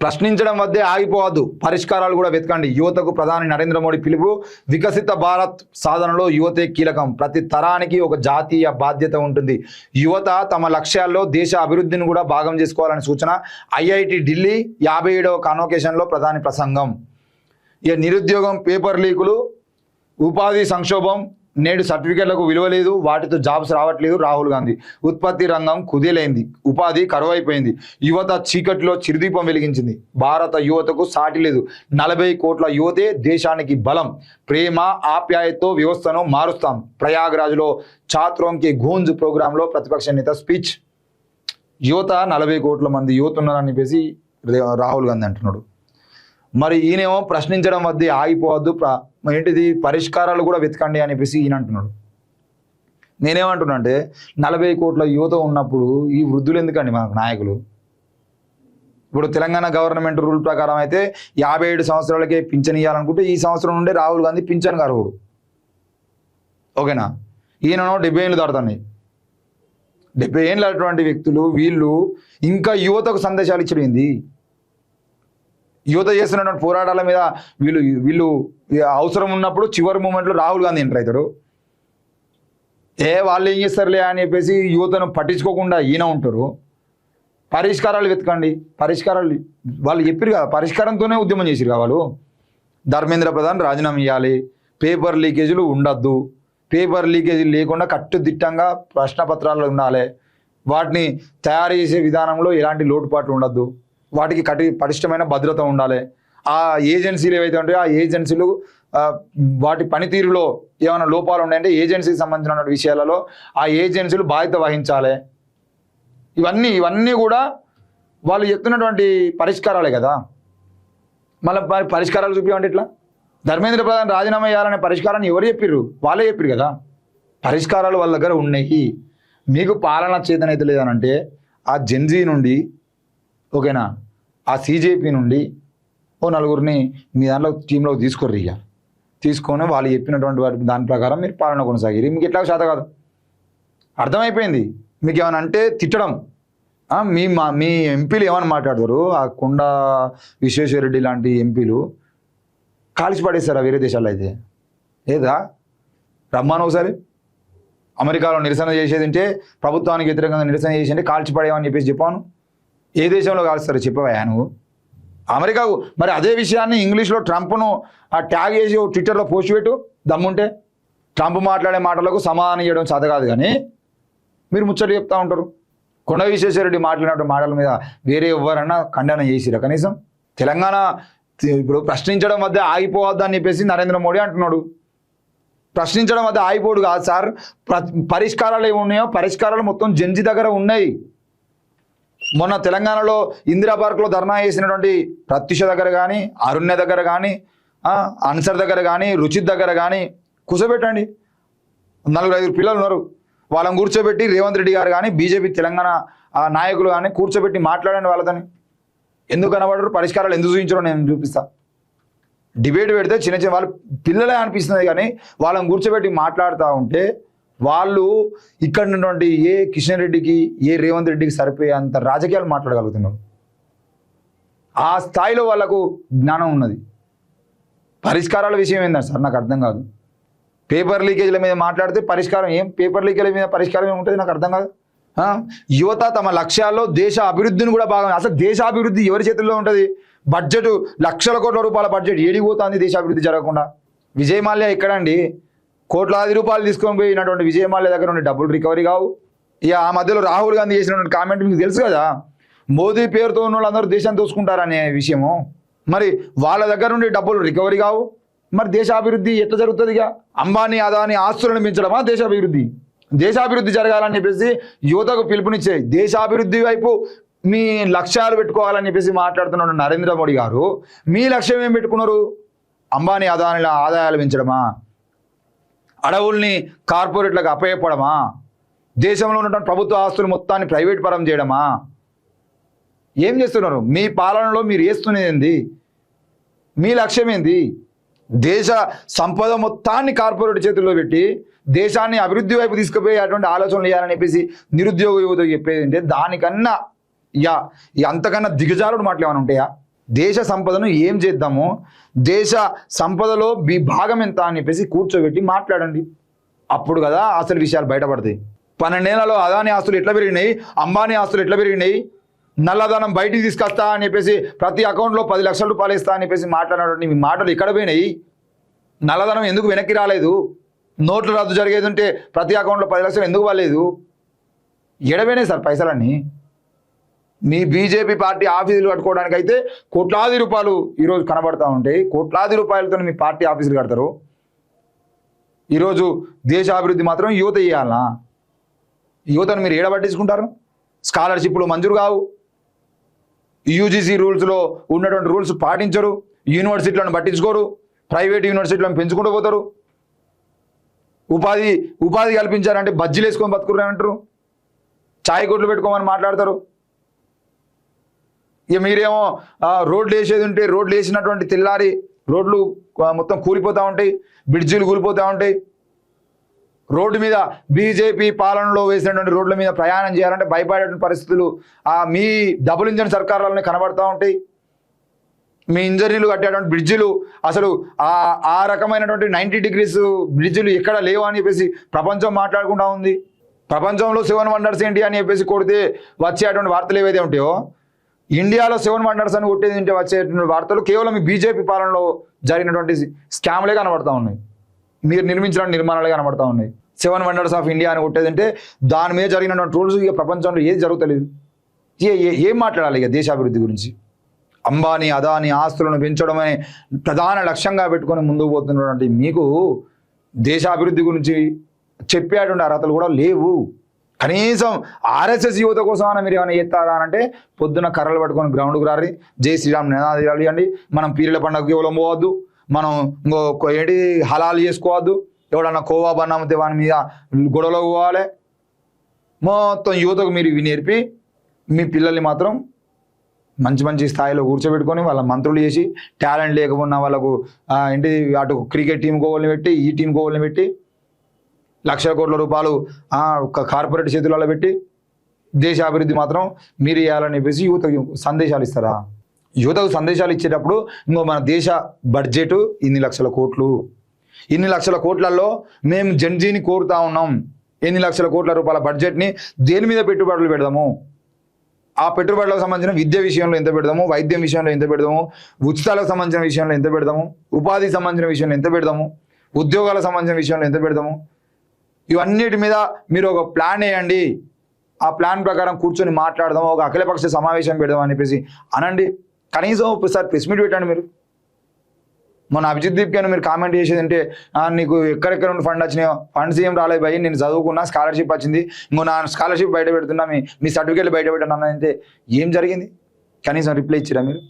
ప్రశ్నించడం వద్దే ఆగిపోవద్దు, పరిష్కారాలు కూడా వెతకండి. యువతకు ప్రధాని నరేంద్ర మోడీ పిలుపు. వికసిత భారత్ సాధనలో యువతే కీలకం. ప్రతి తరానికి ఒక జాతీయ బాధ్యత ఉంటుంది. యువత తమ లక్ష్యాల్లో దేశ అభివృద్ధిని కూడా భాగం చేసుకోవాలని సూచన. ఐఐటి ఢిల్లీ 57వ కాన్వకేషన్లో ప్రధాని ప్రసంగం. ఇక నిరుద్యోగం, పేపర్ లీకులు, ఉపాధి సంక్షోభం, నేడు సర్టిఫికెట్లకు విలువ లేదు, వాటితో జాబ్స్ రావట్లేదు. రాహుల్ గాంధీ. ఉత్పత్తి రంగం కుదేలైంది, ఉపాధి కరువైపోయింది. యువత చీకటిలో చిరుదీపం వెలిగించింది. భారత యువతకు సాటి లేదు. 40 కోట్ల యువతే దేశానికి బలం. ప్రేమ ఆప్యాయతతో వ్యవస్థను మారుస్తాం. ప్రయాగ్రాజ్లో ఛాత్రోంకి గూంజ్ ప్రోగ్రాంలో ప్రతిపక్ష నేత స్పీచ్. యువత 40 కోట్ల మంది యువత ఉన్నారని చెప్పేసి రాహుల్ గాంధీ అంటున్నాడు. మరి ఈయనేమో ప్రశ్నించడం వద్దే ఆగిపోవద్దు, ఏంటిది పరిష్కారాలు కూడా వెతకండి అని చెప్పేసి ఈయన అంటున్నాడు. నేనేమంటున్నా అంటే 40 కోట్ల యువత ఉన్నప్పుడు ఈ వృద్ధులు ఎందుకండి మనకు నాయకులు? ఇప్పుడు తెలంగాణ గవర్నమెంట్ రూల్ ప్రకారం అయితే 57 సంవత్సరాలకే పింఛన్ ఇవ్వాలనుకుంటే ఈ సంవత్సరం నుండే రాహుల్ గాంధీ పింఛన్ అర్హుడు. ఓకేనా? ఈయననో 70 ఏళ్ళు దాడుతున్నాయి. 70 ఏళ్ళు అటువంటి వ్యక్తులు వీళ్ళు ఇంకా యువతకు సందేశాలు ఇచ్చింది. యువత చేస్తున్నటువంటి పోరాటాల మీద వీళ్ళు అవసరం ఉన్నప్పుడు చివరి మూమెంట్లో రాహుల్ గాంధీ ఎంటర్ అవుతాడు. వాళ్ళు ఏం చేస్తారులే అని చెప్పేసి యువతను పట్టించుకోకుండా ఈయన ఉంటారు. పరిష్కారాలు వెతకండి. పరిష్కారాలు వాళ్ళు చెప్పారు కదా, పరిష్కారంతోనే ఉద్యమం చేసిరు కదా వాళ్ళు. ధర్మేంద్ర ప్రధాన్ రాజీనామా ఇవ్వాలి, పేపర్ లీకేజీలు ఉండద్దు, పేపర్ లీకేజీలు లేకుండా కట్టుదిట్టంగా ప్రశ్నపత్రాలు ఉండాలి, వాటిని తయారు చేసే విధానంలో ఎలాంటి లోటుపాట్లు ఉండద్దు, వాటికి పటిష్టమైన భద్రత ఉండాలి. ఆ ఏజెన్సీలు ఏవైతే ఉంటాయో ఆ ఏజెన్సీలు వాటి పనితీరులో ఏమైనా లోపాలు ఉన్నాయంటే ఏజెన్సీకి సంబంధించిన విషయాలలో ఆ ఏజెన్సీలు బాధ్యత వహించాలి. ఇవన్నీ కూడా వాళ్ళు చెప్తున్నటువంటి పరిష్కారాలే కదా. మళ్ళీ పరిష్కారాలు చూపించమంటే ఇట్లా ధర్మేంద్ర ప్రధాన్ రాజీనామా చేయాలనే పరిష్కారాన్ని ఎవరు చెప్పిర్రు? వాళ్ళే చెప్పిర్రు కదా. పరిష్కారాలు వాళ్ళ దగ్గర ఉన్నాయి. మీకు పాలన చేతనైతే లేదనంటే ఆ జెన్జీ నుండి, ఓకేనా, ఆ CJP నుండి ఓ 4గురిని మీ దాంట్లో టీంలోకి తీసుకుర్రు. ఇక తీసుకొని వాళ్ళు చెప్పినటువంటి దాని ప్రకారం మీరు పాలన కొనసాగిరి. మీకు ఎట్లా శాత కాదు, అర్థమైపోయింది. మీకు ఏమైనా అంటే తిట్టడం. మీ ఎంపీలు ఏమైనా మాట్లాడతారు, ఆ కొండ విశ్వేశ్వరరెడ్డి లాంటి ఎంపీలు కాల్చి పడేస్తారా వేరే దేశాల్లో? అయితే ఏదా రమ్మాను ఒకసారి. అమెరికాలో నిరసన చేసేది ఉంటే, ప్రభుత్వానికి వ్యతిరేకంగా నిరసన చేసేది కాల్చి పడేవని చెప్పేసి చెప్పాను. ఏ దేశంలో కాలుస్తారు చెప్పవా నువ్వు? అమెరికాకు. మరి అదే విషయాన్ని ఇంగ్లీష్లో ట్రంప్ను ట్యాగ్ చేసి ట్విట్టర్లో పోస్ట్ పెట్టు దమ్ముంటే. ట్రంప్ మాట్లాడే మాటలకు సమాధానం చేయడం చేత కాదు, కానీ మీరు ముచ్చట చెప్తూ ఉంటారు. కొండ విశ్వేశ్వరరెడ్డి మాట్లాడిన మాటల మీద వేరే ఎవరన్నా ఖండన చేసిరా కనీసం? తెలంగాణ ఇప్పుడు ప్రశ్నించడం వద్ద ఆగిపోవద్దు అని చెప్పేసి నరేంద్ర మోడీ అంటున్నాడు. ప్రశ్నించడం వద్ద ఆగిపోడు కాదు సార్, పరిష్కారాలు ఏమి ఉన్నాయో పరిష్కారాలు మొత్తం జెన్జీ దగ్గర ఉన్నాయి. మొన్న తెలంగాణలో ఇందిరా పార్క్లో ధర్నా చేసినటువంటి ప్రత్యుష దగ్గర కానీ, అరుణ్య దగ్గర కానీ, అన్సర్ దగ్గర కానీ, రుచిత్ దగ్గర కానీ కూర్చోబెట్టండి. 4-5 పిల్లలు ఉన్నారు, వాళ్ళని కూర్చోబెట్టి రేవంత్ రెడ్డి గారు కానీ బీజేపీ తెలంగాణ నాయకులు కానీ కూర్చోబెట్టి మాట్లాడండి వాళ్ళతోని. ఎందుకు కనబడరు? పరిష్కారాలు ఎందుకు చూపించడం నేను చూపిస్తా. డిబేట్ పెడితే చిన్న వాళ్ళు పిల్లలే అనిపిస్తుంది, కానీ వాళ్ళని కూర్చోబెట్టి మాట్లాడుతూ ఉంటే వాళ్ళు ఇక్కడ ఉన్నటువంటి ఏ కిషన్ రెడ్డికి ఏ రేవంత్ రెడ్డికి సరిపోయేంత రాజకీయాలు మాట్లాడగలుగుతున్నారు. ఆ స్థాయిలో వాళ్ళకు జ్ఞానం ఉన్నది. పరిష్కారాల విషయం ఏంటంటే సార్ నాకు అర్థం కాదు. పేపర్ లీకేజీల మీద మాట్లాడితే పరిష్కారం ఏం? పేపర్ లీకేజీల మీద పరిష్కారం ఏముంటుంది నాకు అర్థం కాదు. యువత తమ లక్ష్యాల్లో దేశ అభివృద్ధిని కూడా భాగం. అసలు దేశాభివృద్ధి ఎవరి చేతుల్లో ఉంటుంది? బడ్జెట్ లక్షల కోట్ల రూపాయల బడ్జెట్ ఏడిపోతుంది దేశాభివృద్ధి జరగకుండా. విజయ్ మాల్యా ఎక్కడండి? కోట్లాది రూపాయలు తీసుకొని పోయినటువంటి విజయ్ మాల్యా దగ్గర నుండి డబ్బులు రికవరీ కావు. ఇక ఆ మధ్యలో రాహుల్ గాంధీ చేసినటువంటి కామెంట్ మీకు తెలుసు కదా, మోదీ పేరుతో ఉన్న వాళ్ళందరూ దేశాన్ని దోసుకుంటారనే విషయము. మరి వాళ్ళ దగ్గర నుండి డబ్బులు రికవరీ కావు. మరి దేశాభివృద్ధి ఎట్లా జరుగుతుంది? ఇక అంబానీ అదానీ ఆస్తులను పెంచడమా దేశాభివృద్ధి? దేశాభివృద్ధి జరగాలని చెప్పేసి యువతకు పిలుపునిచ్చే దేశాభివృద్ధి వైపు మీ లక్ష్యాలు పెట్టుకోవాలని చెప్పేసి మాట్లాడుతున్నాడు నరేంద్ర మోడీ గారు. మీ లక్ష్యం ఏం పెట్టుకున్నారు? అంబానీ అదానీల ఆదాయాలు పెంచడమా? అడవుల్ని కార్పొరేట్లకు అప్పయపడమా? దేశంలో ఉన్నటువంటి ప్రభుత్వ ఆస్తులు మొత్తాన్ని ప్రైవేట్ పరం చేయడమా? ఏం చేస్తున్నారు? మీ పాలనలో మీరు చేస్తున్నది ఏంది? మీ లక్ష్యం ఏంది? దేశ సంపద మొత్తాన్ని కార్పొరేట్ చేతుల్లో పెట్టి దేశాన్ని అభివృద్ధి వైపు తీసుకుపోయి అటువంటి ఆలోచనలు చేయాలని చెప్పేసి నిరుద్యోగ యువతకు చెప్పేది అంటే దానికన్నా అంతకన్నా దిగజారుడు మాటలు ఏమైనా ఉంటాయా? దేశ సంపదను ఏం చేద్దాము, దేశ సంపదలో భాగం ఎంత అని చెప్పేసి కూర్చోబెట్టి మాట్లాడండి. అప్పుడు కదా అసలు విషయాలు బయటపడతాయి. 12 ఏళ్లలో అదాని ఆస్తులు ఎట్లా పెరిగినాయి, అంబానీ ఆస్తులు ఎట్లా పెరిగినాయి, నల్లధనం బయటికి తీసుకొస్తా అని చెప్పేసి ప్రతి అకౌంట్లో 10 లక్షల రూపాయలు ఇస్తా అని చెప్పేసి మాట్లాడినటువంటి మీ మాటలు ఎక్కడ పోయినాయి? నల్లధనం ఎందుకు వెనక్కి రాలేదు? నోట్లు రద్దు జరిగేది ఉంటే ప్రతి అకౌంట్లో 10 లక్షలు ఎందుకు వాళ్ళలేదు? ఎడపోయినాయి సార్ పైసలన్నీ? మీ బీజేపీ పార్టీ ఆఫీసులు కట్టుకోవడానికి అయితే కోట్లాది రూపాయలు ఈరోజు కనబడతా ఉంటాయి. కోట్లాది రూపాయలతో మీ పార్టీ ఆఫీసులు కడతారు. ఈరోజు దేశ అభివృద్ధి మాత్రం యువత చేయాలనా? యువతను మీరు ఏడబట్టించుకుంటారు? స్కాలర్షిప్లు మంజూరు కావు, యూజీసీ రూల్స్లో ఉన్నటువంటి రూల్స్ పాటించరు, యూనివర్సిటీలను పట్టించుకోరు, ప్రైవేట్ యూనివర్సిటీలను పెంచుకుంటూ పోతారు. ఉపాధి కల్పించారంటే బజ్జీలు వేసుకొని బతుకురు అంటారు, ఛాయ్ కొట్లు పెట్టుకోమని మాట్లాడతారు. ఇక మీరేమో రోడ్లు వేసేది ఉంటే రోడ్లు వేసినటువంటి తెల్లారి రోడ్లు మొత్తం కూలిపోతూ ఉంటాయి, బ్రిడ్జిలు కూలిపోతూ ఉంటాయి. రోడ్డు మీద బీజేపీ పాలనలో వేసినటువంటి రోడ్ల మీద ప్రయాణం చేయాలంటే భయపడేటువంటి పరిస్థితులు మీ డబుల్ ఇంజన్ సర్కారులోనే కనబడుతూ ఉంటాయి. మీ ఇంజనీర్లు కట్టేటువంటి బ్రిడ్జిలు అసలు ఆ రకమైనటువంటి 90 డిగ్రీస్ బ్రిడ్జిలు ఎక్కడ లేవు అని చెప్పేసి ప్రపంచం మాట్లాడుకుంటూ ఉంది. ప్రపంచంలో 7 వండర్స్ ఏంటి అని చెప్పేసి కొడితే వచ్చేటువంటి వార్తలు ఏవైతే ఉంటాయో, ఇండియాలో 7 వండర్స్ అని కొట్టేది ఉంటే వచ్చేటువంటి వార్తలు కేవలం మీ బీజేపీ పాలనలో జరిగినటువంటి స్కామ్లే కనబడతా ఉన్నాయి, మీరు నిర్మించిన నిర్మాణాలే కనబడతా ఉన్నాయి. 7 వండర్స్ ఆఫ్ ఇండియా అని కొట్టేది అంటే దాని మీద జరిగినటువంటి రూల్స్ ఇక ప్రపంచంలో ఏది జరుగుతలేదు. ఏం మాట్లాడాలి ఇక దేశాభివృద్ధి గురించి? అంబానీ అదానీ ఆస్తులను పెంచడం అనే ప్రధాన లక్ష్యంగా పెట్టుకొని ముందుకు పోతున్నటువంటి మీకు దేశాభివృద్ధి గురించి చెప్పేటువంటి అర్హతలు కూడా లేవు. కనీసం ఆర్ఎస్ఎస్ యువత కోసం అని మీరు ఏమైనా చేస్తారా అంటే పొద్దున్న కర్రలు పట్టుకొని గ్రౌండ్కి రారి, జై శ్రీరామ్ నినాదాలు ఇవ్వండి. మనం పీర్ల పండుగకి ఎవరం పోవద్దు, మనం ఇంకో ఏంటి హలాలు చేసుకోవద్దు, ఎవడన్నా కోవా బన్నామితే వాని మీద గొడవలో పోవాలి. మొత్తం యువతకు మీరు ఇవి నేర్పి మీ పిల్లల్ని మాత్రం మంచి మంచి స్థాయిలో కూర్చోబెట్టుకొని వాళ్ళ మంత్రులు చేసి టాలెంట్ లేకపోయినా వాళ్ళకు ఏంటి అటు క్రికెట్ టీం గోల్ని పెట్టి ఈ టీం గోల్ని పెట్టి లక్షల కోట్ల రూపాయలు కార్పొరేట్ చేతులలో పెట్టి దేశ అభివృద్ధి మాత్రం మీరు చేయాలని చెప్పేసి యువతకు సందేశాలు ఇస్తారా? యువతకు సందేశాలు ఇచ్చేటప్పుడు ఇంకో మన దేశ బడ్జెట్ ఇన్ని లక్షల కోట్లు, ఇన్ని లక్షల కోట్లలో మేము జన్జీని కోరుతా ఉన్నాం, ఎన్ని లక్షల కోట్ల రూపాయల బడ్జెట్ని దేని మీద పెట్టుబడులు పెడదాము, ఆ పెట్టుబడులకు సంబంధించిన విద్య విషయంలో ఎంత పెడదాము, వైద్యం విషయంలో ఎంత పెడదాము, ఉచితాలకు సంబంధించిన విషయంలో ఎంత పెడదాము, ఉపాధికి సంబంధించిన విషయంలో ఎంత పెడదాము, ఉద్యోగాలకు సంబంధించిన విషయంలో ఎంత పెడదాము, ఇవన్నిటి మీద మీరు ఒక ప్లాన్ వేయండి. ఆ ప్లాన్ ప్రకారం కూర్చొని మాట్లాడదాం, ఒక అఖిలపక్ష సమావేశం పెడదాం అని చెప్పేసి అనండి. కనీసం ఒకసారి ప్రెస్ మీట్ పెట్టండి. మీరు మొన్న అభిజిత్ దీప్కి మీరు కామెంట్ చేసేది అంటే నీకు ఎక్కడెక్కడ నుండి ఫండ్ వచ్చినాయో, ఫండ్స్ ఏం రాలేదు భయ్, నేను చదువుకున్నా స్కాలర్షిప్ వచ్చింది, ఇంకో నా స్కాలర్షిప్ బయట పెడుతున్నా, మీ సర్టిఫికేట్లు బయట పెట్టండి అంటే ఏం జరిగింది? కనీసం రిప్లై ఇచ్చిరా మీరు?